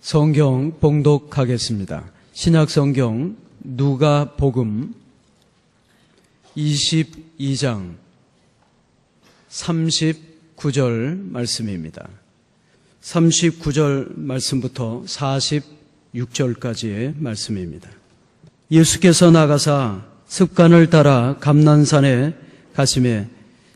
성경 봉독하겠습니다. 신약성경 누가복음 22장 39절 말씀입니다. 39절 말씀부터 46절까지의 말씀입니다. 예수께서 나가사 습관을 따라 감난산에 가시매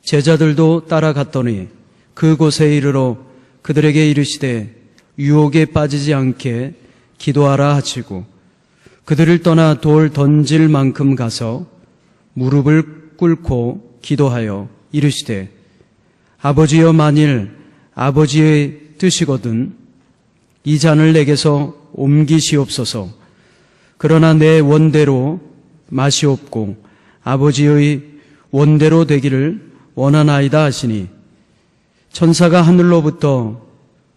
제자들도 따라갔더니 그곳에 이르러 그들에게 이르시되 유혹에 빠지지 않게 기도하라 하시고 그들을 떠나 돌 던질 만큼 가서 무릎을 꿇고 기도하여 이르시되 아버지여, 만일 아버지의 뜻이거든 이 잔을 내게서 옮기시옵소서. 그러나 내 원대로 마시옵고 아버지의 원대로 되기를 원하나이다 하시니 천사가 하늘로부터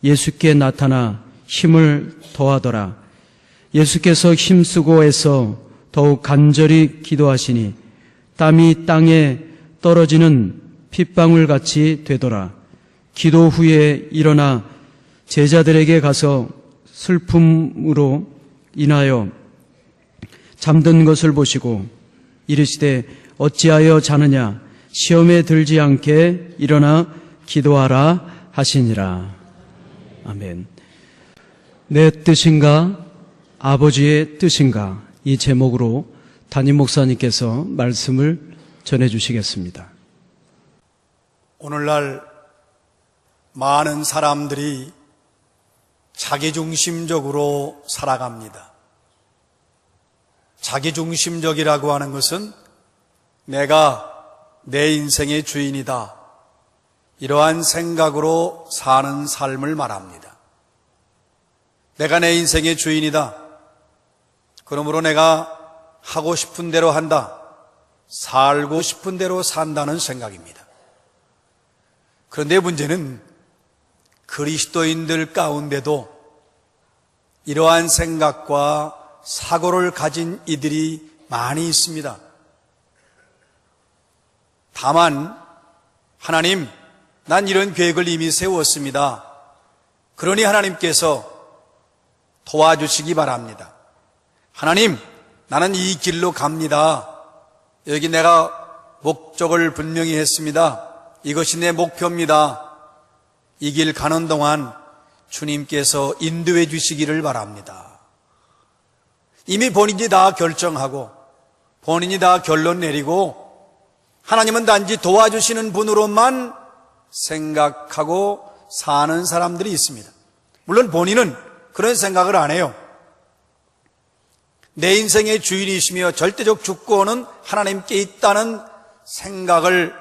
예수께 나타나 힘을 더하더라. 예수께서 힘쓰고 애써 더욱 간절히 기도하시니 땀이 땅에 떨어지는 핏방울같이 되더라. 기도 후에 일어나 제자들에게 가서 슬픔으로 인하여 잠든 것을 보시고 이르시되 어찌하여 자느냐, 시험에 들지 않게 일어나 기도하라 하시니라. 아멘. 내 뜻인가 아버지의 뜻인가, 이 제목으로 담임 목사님께서 말씀을 전해주시겠습니다. 오늘날 많은 사람들이 자기중심적으로 살아갑니다. 자기중심적이라고 하는 것은 내가 내 인생의 주인이다, 이러한 생각으로 사는 삶을 말합니다. 내가 내 인생의 주인이다, 그러므로 내가 하고 싶은 대로 한다, 살고 싶은 대로 산다는 생각입니다. 그런데 문제는 그리스도인들 가운데도 이러한 생각과 사고를 가진 이들이 많이 있습니다. 다만 하나님, 난 이런 계획을 이미 세웠습니다. 그러니 하나님께서 도와주시기 바랍니다. 하나님, 나는 이 길로 갑니다. 여기 내가 목적을 분명히 했습니다. 이것이 내 목표입니다. 이 길 가는 동안 주님께서 인도해 주시기를 바랍니다. 이미 본인이 다 결정하고 본인이 다 결론 내리고 하나님은 단지 도와주시는 분으로만 생각하고 사는 사람들이 있습니다. 물론 본인은 그런 생각을 안 해요. 내 인생의 주인이시며 절대적 주권은 하나님께 있다는 생각을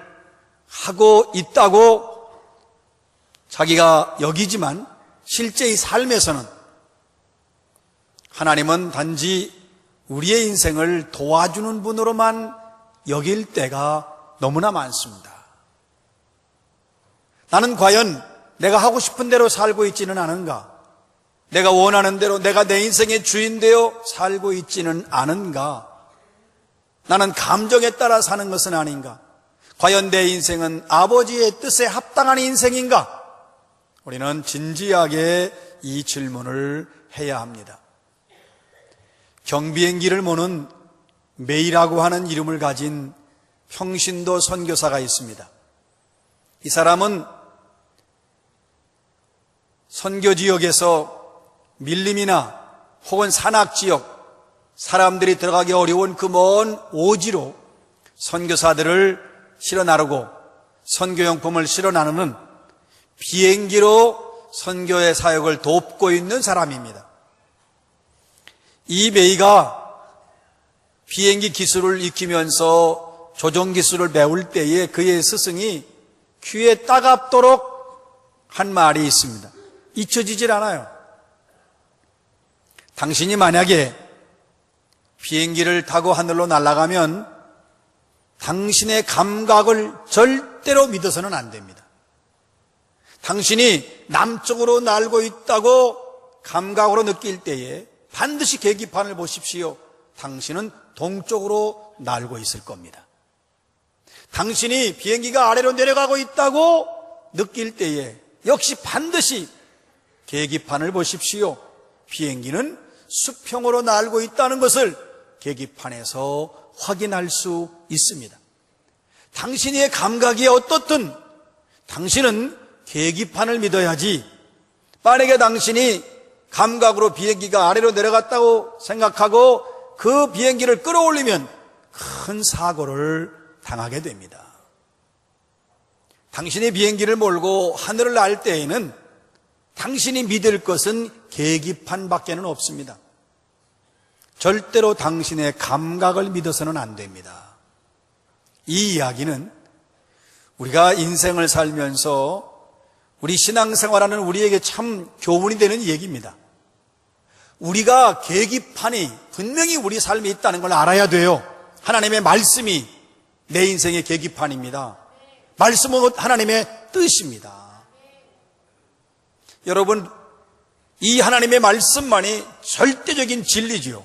하고 있다고 자기가 여기지만 실제의 삶에서는 하나님은 단지 우리의 인생을 도와주는 분으로만 여길 때가 너무나 많습니다. 나는 과연 내가 하고 싶은 대로 살고 있지는 않은가? 내가 원하는 대로 내가 내 인생의 주인 되어 살고 있지는 않은가? 나는 감정에 따라 사는 것은 아닌가? 과연 내 인생은 아버지의 뜻에 합당한 인생인가? 우리는 진지하게 이 질문을 해야 합니다. 경비행기를 모는 메이라고 하는 이름을 가진 평신도 선교사가 있습니다. 이 사람은 선교 지역에서 밀림이나 혹은 산악지역, 사람들이 들어가기 어려운 그 먼 오지로 선교사들을 실어 나르고 선교용품을 실어 나르는 비행기로 선교의 사역을 돕고 있는 사람입니다. 이 메이가 비행기 기술을 익히면서 조종 기술을 배울 때에 그의 스승이 귀에 따갑도록 한 말이 있습니다. 잊혀지질 않아요. 당신이 만약에 비행기를 타고 하늘로 날아가면 당신의 감각을 절대로 믿어서는 안 됩니다. 당신이 남쪽으로 날고 있다고 감각으로 느낄 때에 반드시 계기판을 보십시오. 당신은 동쪽으로 날고 있을 겁니다. 당신이 비행기가 아래로 내려가고 있다고 느낄 때에 역시 반드시 계기판을 보십시오. 비행기는 수평으로 날고 있다는 것을 계기판에서 확인할 수 있습니다. 당신의 감각이 어떻든 당신은 계기판을 믿어야지, 만약에 당신이 감각으로 비행기가 아래로 내려갔다고 생각하고 그 비행기를 끌어올리면 큰 사고를 당하게 됩니다. 당신의 비행기를 몰고 하늘을 날 때에는 당신이 믿을 것은 계기판밖에는 없습니다. 절대로 당신의 감각을 믿어서는 안 됩니다. 이 이야기는 우리가 인생을 살면서 우리 신앙생활하는 우리에게 참 교훈이 되는 얘기입니다. 우리가 계기판이 분명히 우리 삶에 있다는 걸 알아야 돼요. 하나님의 말씀이 내 인생의 계기판입니다. 말씀은 하나님의 뜻입니다. 여러분, 이 하나님의 말씀만이 절대적인 진리지요.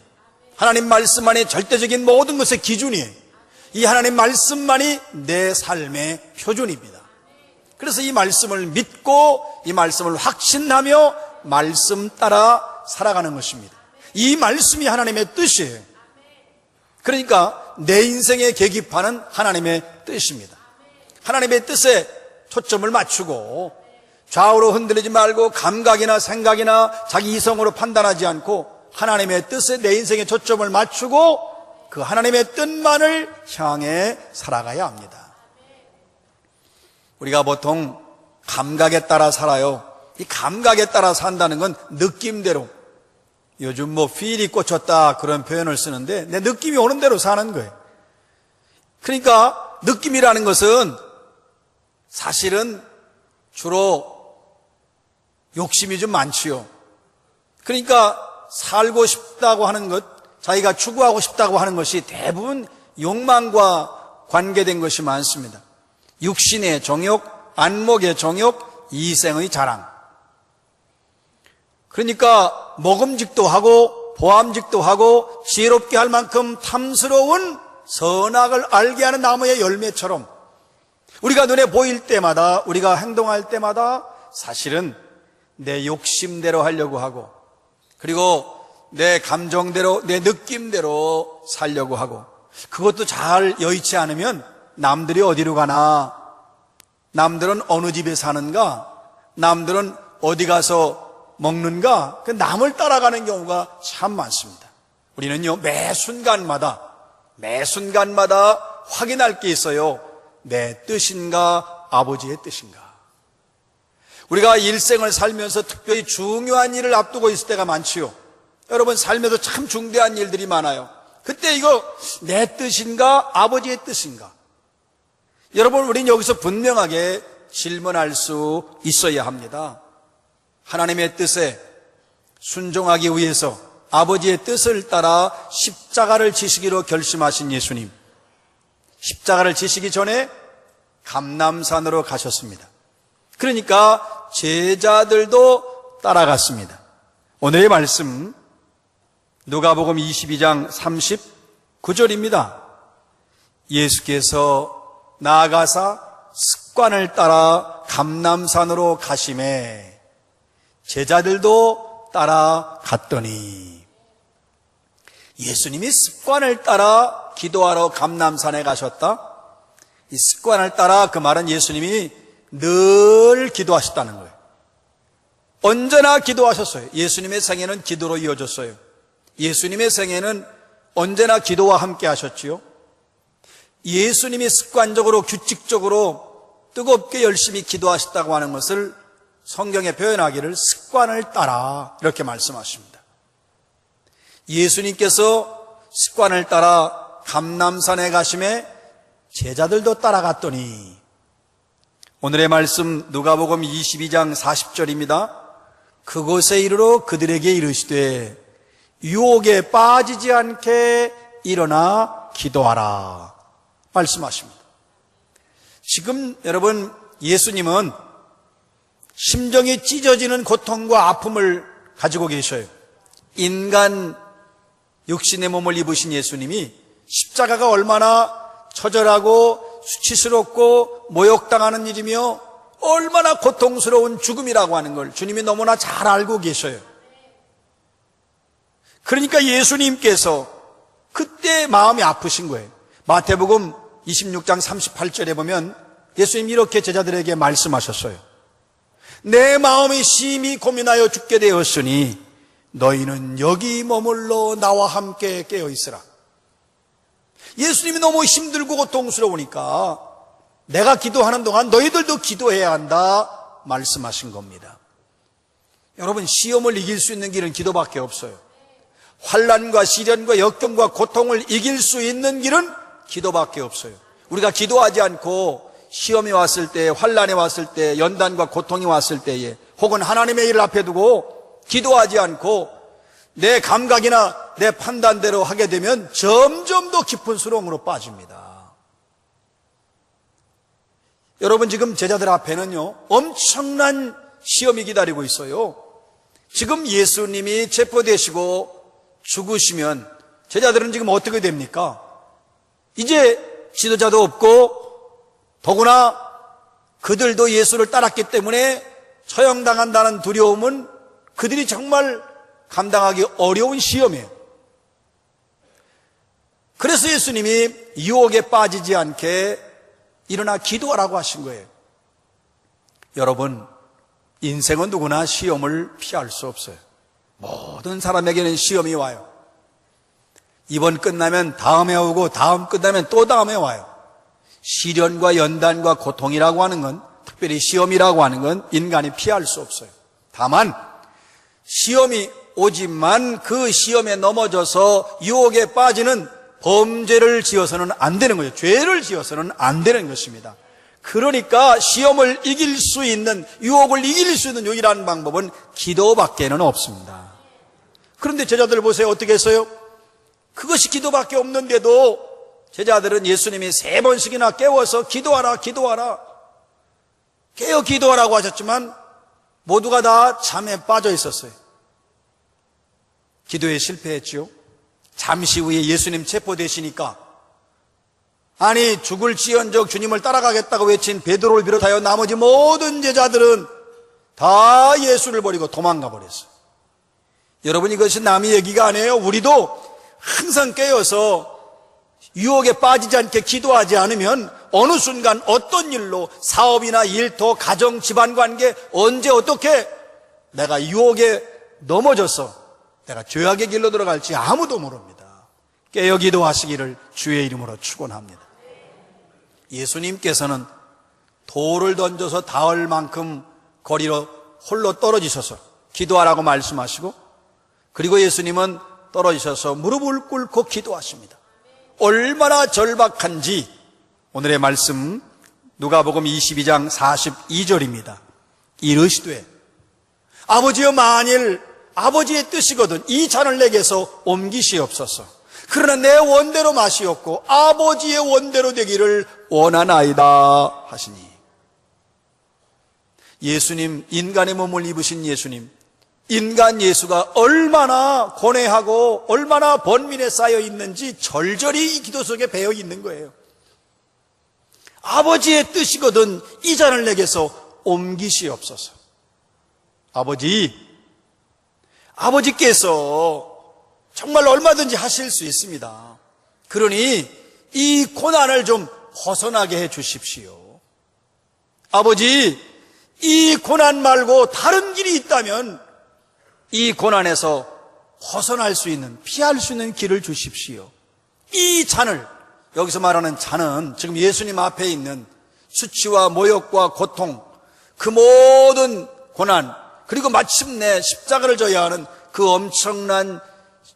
하나님 말씀만이 절대적인 모든 것의 기준이에요. 이 하나님 말씀만이 내 삶의 표준입니다. 그래서 이 말씀을 믿고 이 말씀을 확신하며 말씀 따라 살아가는 것입니다. 이 말씀이 하나님의 뜻이에요. 그러니까 내 인생의 계기판은 하나님의 뜻입니다. 하나님의 뜻에 초점을 맞추고 좌우로 흔들리지 말고 감각이나 생각이나 자기 이성으로 판단하지 않고 하나님의 뜻에 내 인생의 초점을 맞추고 그 하나님의 뜻만을 향해 살아가야 합니다. 우리가 보통 감각에 따라 살아요. 이 감각에 따라 산다는 건 느낌대로, 요즘 필이 꽂혔다 그런 표현을 쓰는데 내 느낌이 오는 대로 사는 거예요. 그러니까 느낌이라는 것은 사실은 주로 욕심이 좀 많지요. 그러니까 살고 싶다고 하는 것, 자기가 추구하고 싶다고 하는 것이 대부분 욕망과 관계된 것이 많습니다. 육신의 정욕, 안목의 정욕, 이생의 자랑. 그러니까 먹음직도 하고 보암직도 하고 지혜롭게 할 만큼 탐스러운 선악을 알게 하는 나무의 열매처럼 우리가 눈에 보일 때마다, 우리가 행동할 때마다 사실은 내 욕심대로 하려고 하고, 그리고 내 감정대로, 내 느낌대로 살려고 하고, 그것도 잘 여의치 않으면 남들이 어디로 가나, 남들은 어느 집에 사는가, 남들은 어디 가서 먹는가, 그 남을 따라가는 경우가 참 많습니다. 우리는요, 매 순간마다 확인할 게 있어요. 내 뜻인가, 아버지의 뜻인가. 우리가 일생을 살면서 특별히 중요한 일을 앞두고 있을 때가 많지요. 여러분, 삶에서 참 중대한 일들이 많아요. 그때 이거 내 뜻인가, 아버지의 뜻인가? 여러분, 우리는 여기서 분명하게 질문할 수 있어야 합니다. 하나님의 뜻에 순종하기 위해서 아버지의 뜻을 따라 십자가를 지시기로 결심하신 예수님, 십자가를 지시기 전에 감람산으로 가셨습니다. 그러니까 제자들도 따라갔습니다. 오늘의 말씀 누가복음 22장 39절입니다. 예수께서 나아가사 습관을 따라 감람산으로 가심에 제자들도 따라갔더니, 예수님이 습관을 따라 기도하러 감람산에 가셨다? 이 습관을 따라, 그 말은 예수님이 늘 기도하셨다는 거예요. 언제나 기도하셨어요. 예수님의 생애는 기도로 이어졌어요. 예수님의 생애는 언제나 기도와 함께 하셨지요. 예수님이 습관적으로, 규칙적으로 뜨겁게 열심히 기도하셨다고 하는 것을 성경에 표현하기를 습관을 따라 이렇게 말씀하십니다. 예수님께서 습관을 따라 감람산에 가심에 제자들도 따라갔더니, 오늘의 말씀 누가복음 22장 40절입니다. 그곳에 이르러 그들에게 이르시되 유혹에 빠지지 않게 일어나 기도하라 말씀하십니다. 지금 여러분, 예수님은 심정이 찢어지는 고통과 아픔을 가지고 계셔요. 인간 육신의 몸을 입으신 예수님이 십자가가 얼마나 처절하고 수치스럽고 모욕당하는 일이며 얼마나 고통스러운 죽음이라고 하는 걸 주님이 너무나 잘 알고 계셔요. 그러니까 예수님께서 그때 마음이 아프신 거예요. 마태복음 26장 38절에 보면 예수님이 이렇게 제자들에게 말씀하셨어요. 내 마음이 심히 고민하여 죽게 되었으니 너희는 여기 머물러 나와 함께 깨어 있으라. 예수님이 너무 힘들고 고통스러우니까 내가 기도하는 동안 너희들도 기도해야 한다 말씀하신 겁니다. 여러분, 시험을 이길 수 있는 길은 기도밖에 없어요. 환난과 시련과 역경과 고통을 이길 수 있는 길은 기도밖에 없어요. 우리가 기도하지 않고 시험이 왔을 때, 환난이 왔을 때, 연단과 고통이 왔을 때에, 혹은 하나님의 일을 앞에 두고 기도하지 않고 내 감각이나 내 판단대로 하게 되면 점점 더 깊은 수렁으로 빠집니다. 여러분, 지금 제자들 앞에는요, 엄청난 시험이 기다리고 있어요. 지금 예수님이 체포되시고 죽으시면 제자들은 지금 어떻게 됩니까? 이제 지도자도 없고 더구나 그들도 예수를 따랐기 때문에 처형당한다는 두려움은 그들이 정말 감당하기 어려운 시험이에요. 그래서 예수님이 유혹에 빠지지 않게 일어나 기도하라고 하신 거예요. 여러분, 인생은 누구나 시험을 피할 수 없어요. 모든 사람에게는 시험이 와요. 이번 끝나면 다음에 오고 다음 끝나면 또 다음에 와요. 시련과 연단과 고통이라고 하는 건, 특별히 시험이라고 하는 건 인간이 피할 수 없어요. 다만 시험이 오지만 그 시험에 넘어져서 유혹에 빠지는 범죄를 지어서는 안 되는 거예요. 죄를 지어서는 안 되는 것입니다. 그러니까 시험을 이길 수 있는, 유혹을 이길 수 있는 유일한 방법은 기도밖에는 없습니다. 그런데 제자들 보세요. 어떻게 했어요? 그것이 기도밖에 없는데도 제자들은 예수님이 3번씩이나 깨워서 기도하라, 기도하라, 깨어 기도하라고 하셨지만 모두가 다 잠에 빠져 있었어요. 기도에 실패했죠. 잠시 후에 예수님 체포되시니까, 아니 죽을지언정 주님을 따라가겠다고 외친 베드로를 비롯하여 나머지 모든 제자들은 다 예수를 버리고 도망가 버렸어요. 여러분, 이것이 남의 얘기가 아니에요. 우리도 항상 깨어서 유혹에 빠지지 않게 기도하지 않으면 어느 순간 어떤 일로, 사업이나 일터, 가정, 집안관계, 언제 어떻게 내가 유혹에 넘어져서 내가 죄악의 길로 들어갈지 아무도 모릅니다. 깨어 기도하시기를 주의 이름으로 축원합니다. 예수님께서는 돌을 던져서 닿을 만큼 거리로 홀로 떨어지셔서 기도하라고 말씀하시고, 그리고 예수님은 떨어지셔서 무릎을 꿇고 기도하십니다. 얼마나 절박한지 오늘의 말씀 누가복음 22장 42절입니다. 이르시되 아버지여, 만일 아버지의 뜻이거든 이 잔을 내게서 옮기시옵소서. 그러나 내 원대로 마시옵고 아버지의 원대로 되기를 원하나이다 하시니. 예수님, 인간의 몸을 입으신 예수님, 인간 예수가 얼마나 고뇌하고 얼마나 번민에 쌓여 있는지 절절히 이 기도 속에 배어 있는 거예요. 아버지의 뜻이거든 이 잔을 내게서 옮기시옵소서. 아버지께서 정말 얼마든지 하실 수 있습니다. 그러니 이 고난을 좀 벗어나게 해 주십시오. 아버지, 이 고난 말고 다른 길이 있다면 이 고난에서 벗어날 수 있는, 피할 수 있는 길을 주십시오. 이 잔을, 여기서 말하는 잔은 지금 예수님 앞에 있는 수치와 모욕과 고통, 그 모든 고난, 그리고 마침내 십자가를 져야 하는 그 엄청난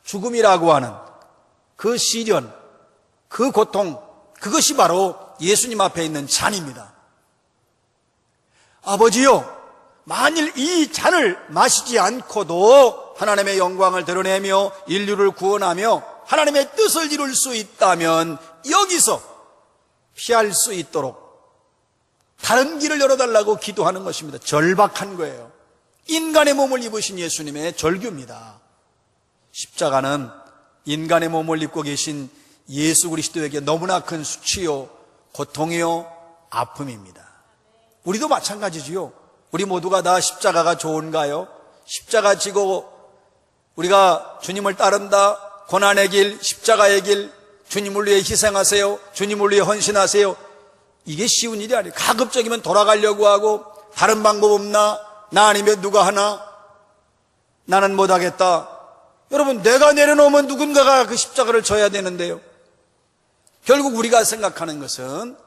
죽음이라고 하는 그 시련, 그 고통, 그것이 바로 예수님 앞에 있는 잔입니다. 아버지요, 만일 이 잔을 마시지 않고도 하나님의 영광을 드러내며 인류를 구원하며 하나님의 뜻을 이룰 수 있다면 여기서 피할 수 있도록 다른 길을 열어달라고 기도하는 것입니다. 절박한 거예요. 인간의 몸을 입으신 예수님의 절규입니다. 십자가는 인간의 몸을 입고 계신 예수 그리스도에게 너무나 큰 수치요, 고통이요, 아픔입니다. 우리도 마찬가지지요. 우리 모두가 다 십자가가 좋은가요? 십자가 지고 우리가 주님을 따른다, 고난의 길, 십자가의 길, 주님을 위해 희생하세요, 주님을 위해 헌신하세요. 이게 쉬운 일이 아니에요. 가급적이면 돌아가려고 하고, 다른 방법 없나? 나 아니면 누가 하나? 나는 못하겠다. 여러분, 내가 내려놓으면 누군가가 그 십자가를 져야 되는데요. 결국 우리가 생각하는 것은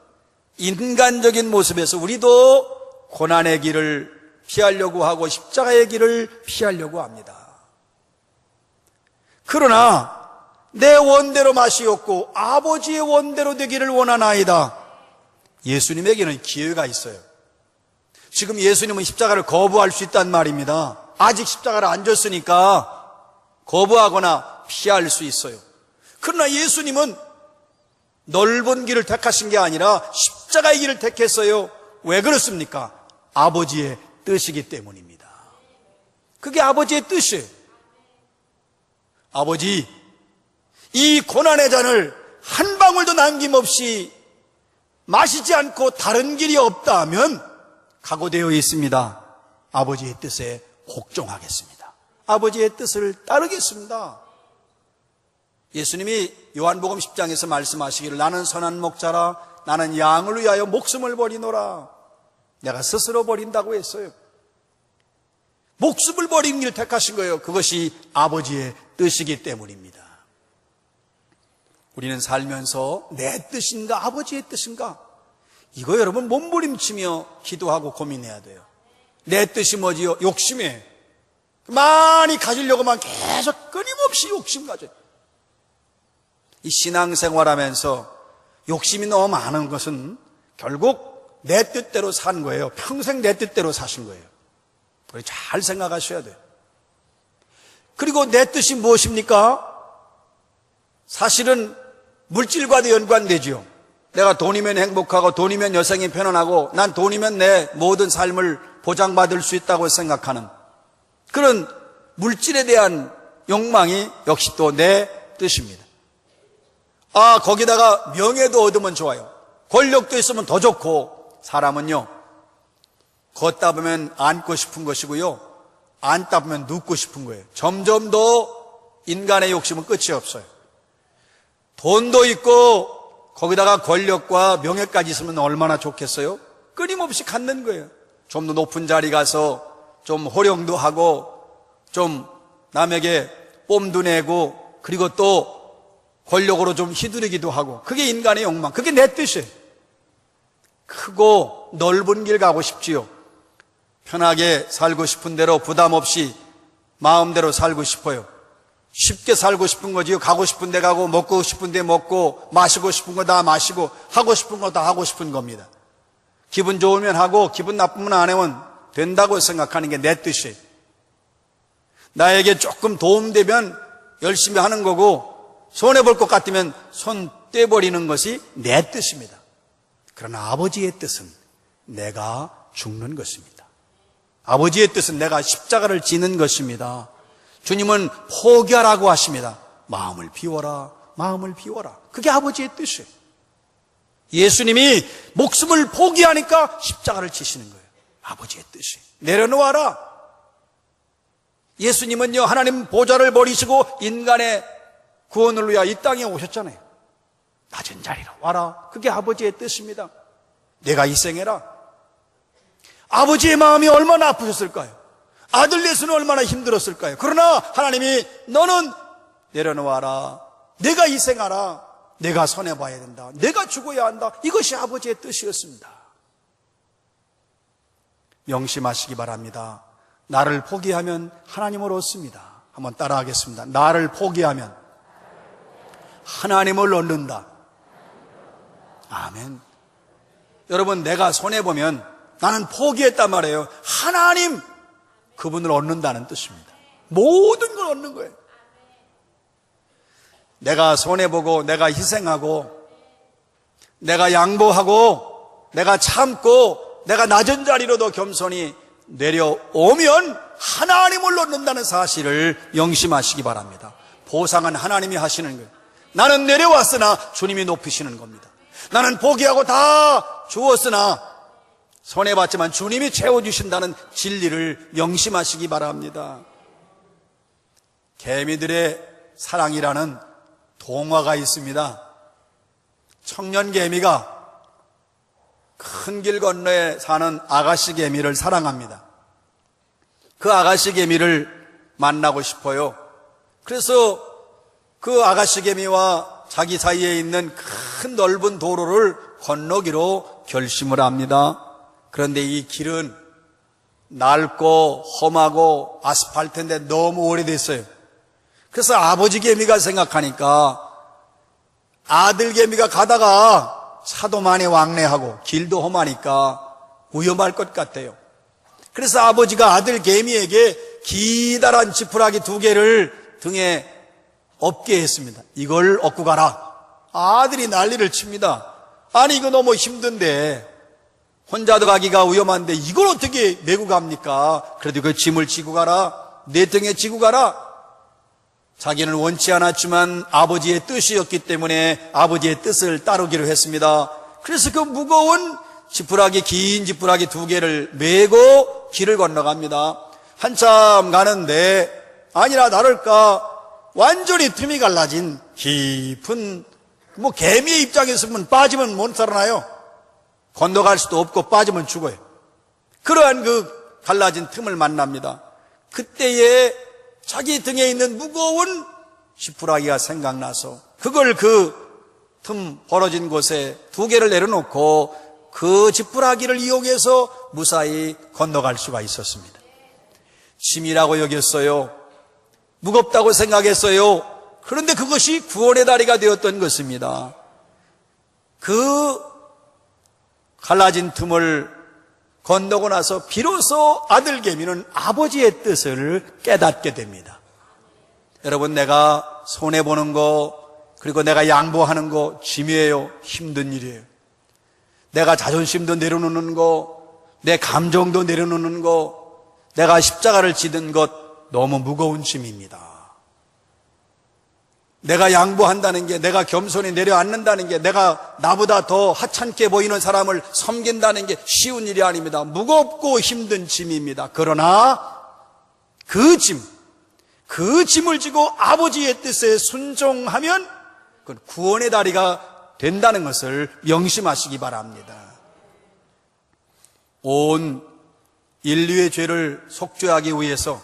인간적인 모습에서 우리도 고난의 길을 피하려고 하고 십자가의 길을 피하려고 합니다. 그러나 내 원대로 마시옵고 아버지의 원대로 되기를 원하나이다. 예수님에게는 기회가 있어요. 지금 예수님은 십자가를 거부할 수 있단 말입니다. 아직 십자가를 안 졌으니까 거부하거나 피할 수 있어요. 그러나 예수님은 넓은 길을 택하신 게 아니라 십자가의 길을 택했어요. 왜 그렇습니까? 아버지의 뜻이기 때문입니다. 그게 아버지의 뜻이에요. 아버지, 이 고난의 잔을 한 방울도 남김없이 마시지 않고 다른 길이 없다면 각오되어 있습니다. 아버지의 뜻에 복종하겠습니다. 아버지의 뜻을 따르겠습니다. 예수님이 요한복음 10장에서 말씀하시기를 나는 선한 목자라 나는 양을 위하여 목숨을 버리노라. 내가 스스로 버린다고 했어요. 목숨을 버리는 길을 택하신 거예요. 그것이 아버지의 뜻이기 때문입니다. 우리는 살면서 내 뜻인가 아버지의 뜻인가? 이거 여러분 몸부림치며 기도하고 고민해야 돼요. 내 뜻이 뭐지요? 욕심이에요. 많이 가지려고만 계속 끊임없이 욕심 가져요. 이 신앙생활하면서 욕심이 너무 많은 것은 결국 내 뜻대로 산 거예요. 평생 내 뜻대로 사신 거예요. 우리 잘 생각하셔야 돼요. 그리고 내 뜻이 무엇입니까? 사실은 물질과도 연관되지요. 내가 돈이면 행복하고 돈이면 여생이 편안하고 난 돈이면 내 모든 삶을 보장받을 수 있다고 생각하는 그런 물질에 대한 욕망이 역시 또 내 뜻입니다. 거기다가 명예도 얻으면 좋아요. 권력도 있으면 더 좋고 사람은요 걷다 보면 앉고 싶은 것이고요 앉다 보면 눕고 싶은 거예요. 점점 더 인간의 욕심은 끝이 없어요. 돈도 있고 거기다가 권력과 명예까지 있으면 얼마나 좋겠어요? 끊임없이 갖는 거예요. 좀 더 높은 자리 가서 좀 호령도 하고 좀 남에게 뽐도 내고 그리고 또 권력으로 좀 휘두르기도 하고 그게 인간의 욕망, 그게 내 뜻이에요. 크고 넓은 길 가고 싶지요. 편하게 살고 싶은 대로 부담 없이 마음대로 살고 싶어요. 쉽게 살고 싶은 거지요. 가고 싶은 데 가고 먹고 싶은 데 먹고 마시고 싶은 거 다 마시고 하고 싶은 거 다 하고 싶은 겁니다. 기분 좋으면 하고 기분 나쁘면 안 하면 된다고 생각하는 게 내 뜻이에요. 나에게 조금 도움되면 열심히 하는 거고 손해볼 것 같으면 손 떼버리는 것이 내 뜻입니다. 그러나 아버지의 뜻은 내가 죽는 것입니다. 아버지의 뜻은 내가 십자가를 지는 것입니다. 주님은 포기하라고 하십니다. 마음을 비워라, 마음을 비워라. 그게 아버지의 뜻이에요. 예수님이 목숨을 포기하니까 십자가를 지시는 거예요. 아버지의 뜻이. 내려놓아라. 예수님은요, 하나님 보좌를 버리시고 인간의 구원을 위하여 이 땅에 오셨잖아요. 낮은 자리로 와라. 그게 아버지의 뜻입니다. 내가 희생해라. 아버지의 마음이 얼마나 아프셨을까요? 아들 넷은 얼마나 힘들었을까요? 그러나 하나님이 너는 내려놓아라. 내가 희생하라. 내가 손해봐야 된다. 내가 죽어야 한다. 이것이 아버지의 뜻이었습니다. 명심하시기 바랍니다. 나를 포기하면 하나님을 얻습니다. 한번 따라하겠습니다. 나를 포기하면 하나님을 얻는다. 아멘. 여러분, 내가 손해보면 나는 포기했단 말이에요. 하나님, 그분을 얻는다는 뜻입니다. 모든 걸 얻는 거예요. 내가 손해보고 내가 희생하고 내가 양보하고 내가 참고 내가 낮은 자리로도 겸손히 내려오면 하나님을 얻는다는 사실을 명심하시기 바랍니다. 보상은 하나님이 하시는 거예요. 나는 내려왔으나 주님이 높이시는 겁니다. 나는 포기하고 다 주었으나 손해봤지만 주님이 채워주신다는 진리를 명심하시기 바랍니다. 개미들의 사랑이라는 동화가 있습니다. 청년 개미가 큰 길 건너에 사는 아가씨 개미를 사랑합니다. 그 아가씨 개미를 만나고 싶어요. 그래서 그 아가씨 개미와 자기 사이에 있는 큰 넓은 도로를 건너기로 결심을 합니다. 그런데 이 길은 낡고 험하고 아스팔트인데 너무 오래됐어요. 그래서 아버지 개미가 생각하니까 아들 개미가 가다가 차도 많이 왕래하고 길도 험하니까 위험할 것 같아요. 그래서 아버지가 아들 개미에게 기다란 지푸라기 2개를 등에 업게 했습니다. 이걸 얻고 가라. 아들이 난리를 칩니다. 아니 이거 너무 힘든데, 혼자도 가기가 위험한데 이걸 어떻게 메고 갑니까? 그래도 그 짐을 지고 가라. 내 등에 지고 가라. 자기는 원치 않았지만 아버지의 뜻이었기 때문에 아버지의 뜻을 따르기로 했습니다. 그래서 그 무거운 지푸라기, 긴 지푸라기 2개를 메고 길을 건너갑니다. 한참 가는데 아니나 다를까 완전히 틈이 갈라진 깊은, 개미의 입장에서는 빠지면 못 살아나요. 건너갈 수도 없고 빠지면 죽어요. 그러한 그 갈라진 틈을 만납니다. 그때에 자기 등에 있는 무거운 지푸라기가 생각나서 그걸 그 틈 벌어진 곳에 2개를 내려놓고 그 지푸라기를 이용해서 무사히 건너갈 수가 있었습니다. 짐이라고 여겼어요. 무겁다고 생각했어요. 그런데 그것이 구원의 다리가 되었던 것입니다. 그 갈라진 틈을 건너고 나서 비로소 아들 개미는 아버지의 뜻을 깨닫게 됩니다. 여러분, 내가 손해보는 거, 그리고 내가 양보하는 거 짐이에요. 힘든 일이에요. 내가 자존심도 내려놓는 거, 내 감정도 내려놓는 거, 내가 십자가를 지는 것 너무 무거운 짐입니다. 내가 양보한다는 게, 내가 겸손히 내려앉는다는 게, 내가 나보다 더 하찮게 보이는 사람을 섬긴다는 게 쉬운 일이 아닙니다. 무겁고 힘든 짐입니다. 그러나 그 짐을 지고 아버지의 뜻에 순종하면 그건 구원의 다리가 된다는 것을 명심하시기 바랍니다. 온 인류의 죄를 속죄하기 위해서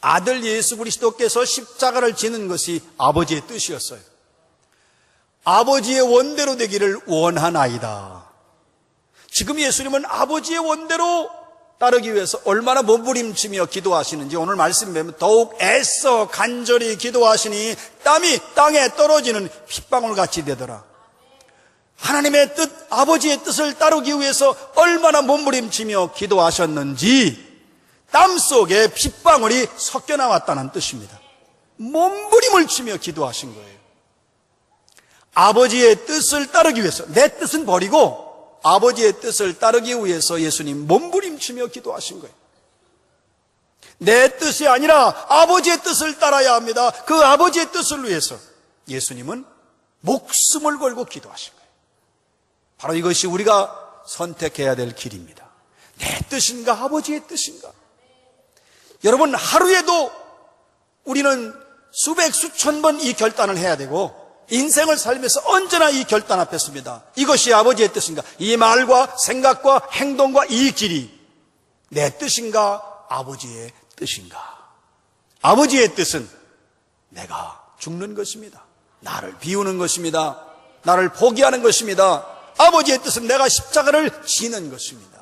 아들 예수 그리스도께서 십자가를 지는 것이 아버지의 뜻이었어요. 아버지의 원대로 되기를 원하나이다. 지금 예수님은 아버지의 원대로 따르기 위해서 얼마나 몸부림치며 기도하시는지 오늘 말씀 보면 더욱 애써 간절히 기도하시니 땀이 땅에 떨어지는 핏방울같이 되더라. 하나님의 뜻, 아버지의 뜻을 따르기 위해서 얼마나 몸부림치며 기도하셨는지 땀 속에 핏방울이 섞여 나왔다는 뜻입니다. 몸부림을 치며 기도하신 거예요. 아버지의 뜻을 따르기 위해서, 내 뜻은 버리고 아버지의 뜻을 따르기 위해서 예수님 몸부림치며 기도하신 거예요. 내 뜻이 아니라 아버지의 뜻을 따라야 합니다. 그 아버지의 뜻을 위해서 예수님은 목숨을 걸고 기도하신 거예요. 바로 이것이 우리가 선택해야 될 길입니다. 내 뜻인가 아버지의 뜻인가? 여러분, 하루에도 우리는 수백 수천 번 이 결단을 해야 되고 인생을 살면서 언제나 이 결단 앞에 섭니다. 이것이 아버지의 뜻인가? 이 말과 생각과 행동과 이 길이 내 뜻인가? 아버지의 뜻인가? 아버지의 뜻은 내가 죽는 것입니다. 나를 비우는 것입니다. 나를 포기하는 것입니다. 아버지의 뜻은 내가 십자가를 지는 것입니다.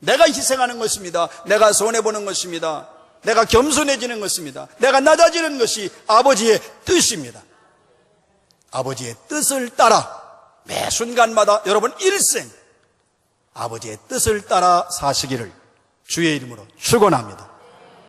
내가 희생하는 것입니다. 내가 손해보는 것입니다. 내가 겸손해지는 것입니다. 내가 낮아지는 것이 아버지의 뜻입니다. 아버지의 뜻을 따라 매 순간마다 여러분 일생 아버지의 뜻을 따라 사시기를 주의 이름으로 축원합니다.